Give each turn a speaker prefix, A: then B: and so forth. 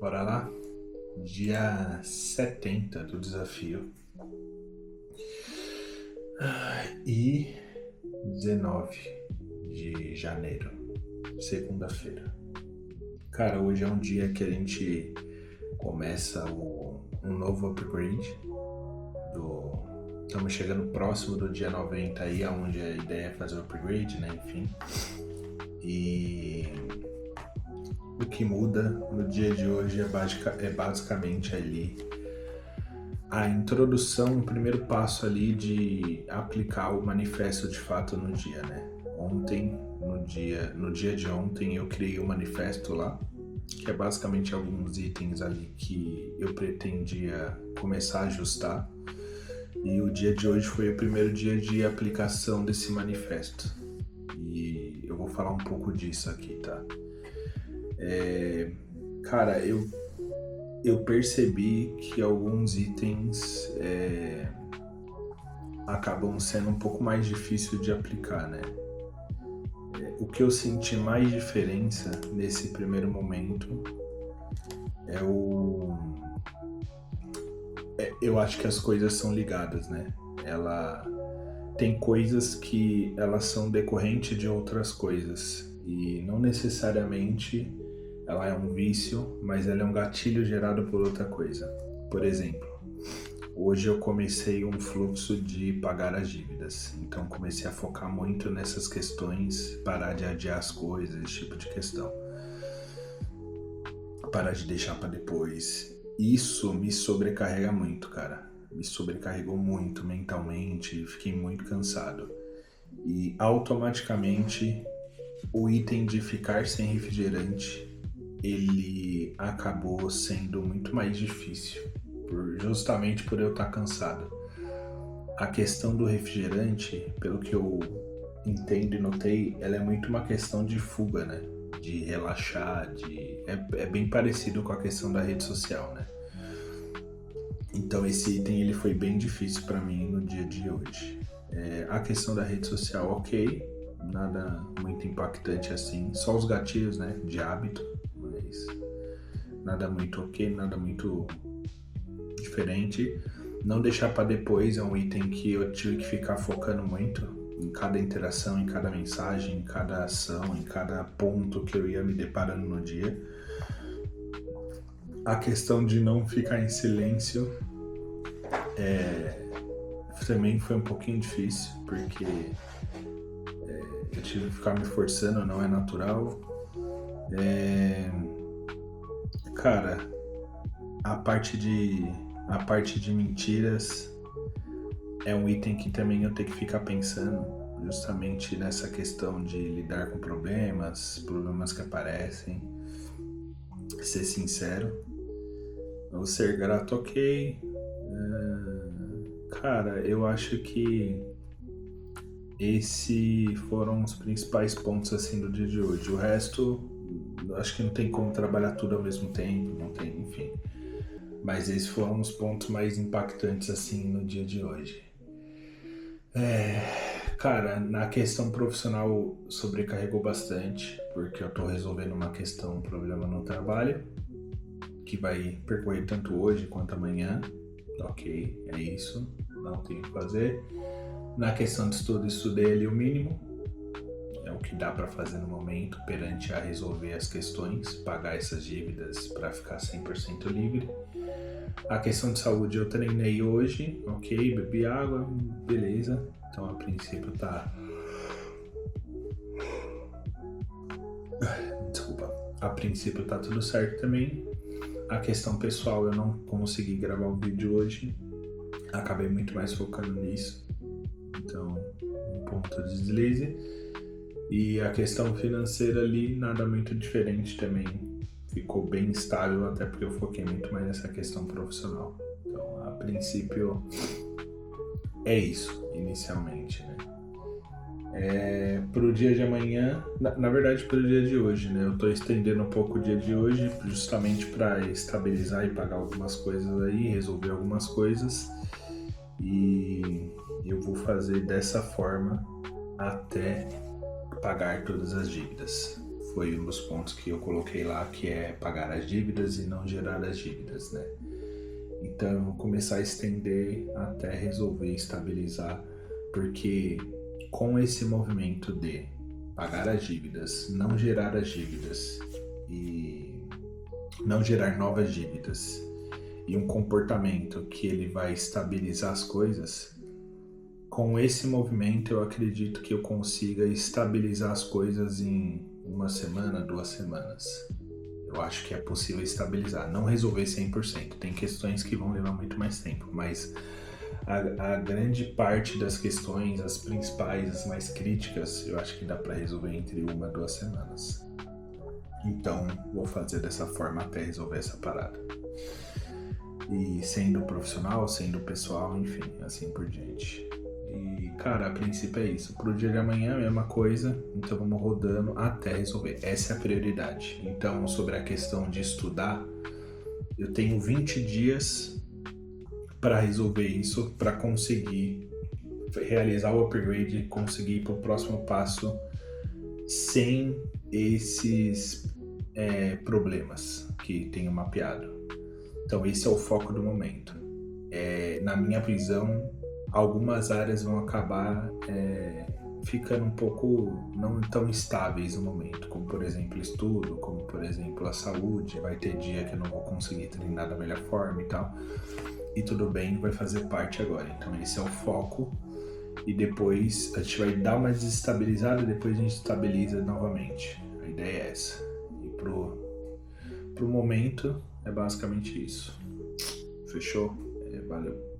A: Bora lá? Dia 70 do desafio. E 19 de janeiro, segunda-feira. Cara, hoje é um dia que a gente começa um novo upgrade. Estamos chegando próximo do dia 90 aí, onde a ideia é fazer o upgrade, né? Enfim. E o que muda no dia de hoje é basicamente ali a introdução, o primeiro passo ali de aplicar o manifesto de fato no dia, né? No dia de ontem eu criei um manifesto lá, que é basicamente alguns itens ali que eu pretendia começar a ajustar. E o dia de hoje foi o primeiro dia de aplicação desse manifesto. E eu vou falar um pouco disso aqui, tá? Cara, eu percebi que alguns itens acabam sendo um pouco mais difícil de aplicar, né? O que eu senti mais diferença nesse primeiro momento eu acho que as coisas são ligadas, né? Tem coisas que elas são decorrentes de outras coisas e não necessariamente ela é um vício, mas ela é um gatilho gerado por outra coisa. Por exemplo, hoje eu comecei um fluxo de pagar as dívidas, então comecei a focar muito nessas questões, parar de adiar as coisas, esse tipo de questão. Parar de deixar para depois. Isso me sobrecarrega muito, cara. Me sobrecarregou muito mentalmente, fiquei muito cansado. E automaticamente o item de ficar sem refrigerante, ele acabou sendo muito mais difícil, justamente por eu estar cansado. A questão do refrigerante, pelo que eu entendo e notei, ela é muito uma questão de fuga, né? De relaxar, é bem parecido com a questão da rede social, né? Então esse item ele foi bem difícil para mim no dia de hoje. A questão da rede social, ok, nada muito impactante assim, só os gatilhos, né, de hábito, mas nada muito ok, nada muito diferente. Não deixar para depois é um item que eu tive que ficar focando muito em cada interação, em cada mensagem, em cada ação, em cada ponto que eu ia me deparando no dia. A questão de não ficar em silêncio também foi um pouquinho difícil, porque eu tive que ficar me forçando, não é natural. Cara, a parte de mentiras é um item que também eu tenho que ficar pensando, justamente nessa questão de lidar com problemas que aparecem, ser sincero, ou ser grato, ok. Cara, eu acho que esses foram os principais pontos assim do dia de hoje. O resto, acho que não tem como trabalhar tudo ao mesmo tempo, não tem, enfim. Mas esses foram os pontos mais impactantes assim no dia de hoje. Cara, na questão profissional sobrecarregou bastante, porque eu tô resolvendo um problema no trabalho, que vai percorrer tanto hoje quanto amanhã. Ok, é isso, não tem o que fazer. Na questão de estudo, estudei ali o mínimo, é o que dá para fazer no momento, perante a resolver as questões, pagar essas dívidas para ficar 100% livre. A questão de saúde eu treinei hoje, ok, bebi água, beleza, então a princípio tá... A princípio tá tudo certo também. A questão pessoal, eu não consegui gravar o vídeo hoje, acabei muito mais focando nisso, então um ponto de deslize. E a questão financeira ali, nada muito diferente também, ficou bem estável, até porque eu foquei muito mais nessa questão profissional. Então, a princípio, é isso, inicialmente, né? Pro dia de amanhã, na verdade pro dia de hoje, né? Eu tô estendendo um pouco o dia de hoje, justamente para estabilizar e pagar algumas coisas aí, resolver algumas coisas. E eu vou fazer dessa forma até pagar todas as dívidas. foi um dos pontos que eu coloquei lá, que é pagar as dívidas e não gerar as dívidas, né? Então eu vou começar a estender até resolver estabilizar, porque com esse movimento de pagar as dívidas, não gerar as dívidas e não gerar novas dívidas e um comportamento que ele vai estabilizar as coisas, com esse movimento eu acredito que eu consiga estabilizar as coisas em 1 semana, 2 semanas. Eu acho que é possível estabilizar, não resolver 100%, tem questões que vão levar muito mais tempo, mas a grande parte das questões, as principais, as mais críticas, eu acho que dá para resolver entre 1 a 2 semanas. Então, vou fazer dessa forma até resolver essa parada. E sendo profissional, sendo pessoal, enfim, assim por diante. E, cara, a princípio é isso. Pro dia de amanhã, a mesma coisa. Então, vamos rodando até resolver. Essa é a prioridade. Então, sobre a questão de estudar, eu tenho 20 dias para resolver isso, para conseguir realizar o upgrade e conseguir ir pro próximo passo sem esses problemas que tenho mapeado. Então, esse é o foco do momento. Na minha visão, algumas áreas vão acabar ficando um pouco não tão estáveis no momento, como por exemplo estudo, como por exemplo a saúde. Vai ter dia que eu não vou conseguir treinar da melhor forma e tal, e tudo bem, vai fazer parte agora. Então esse é o foco, e depois a gente vai dar uma desestabilizada e depois a gente estabiliza novamente. A ideia é essa. E pro momento é basicamente isso. Fechou? Valeu.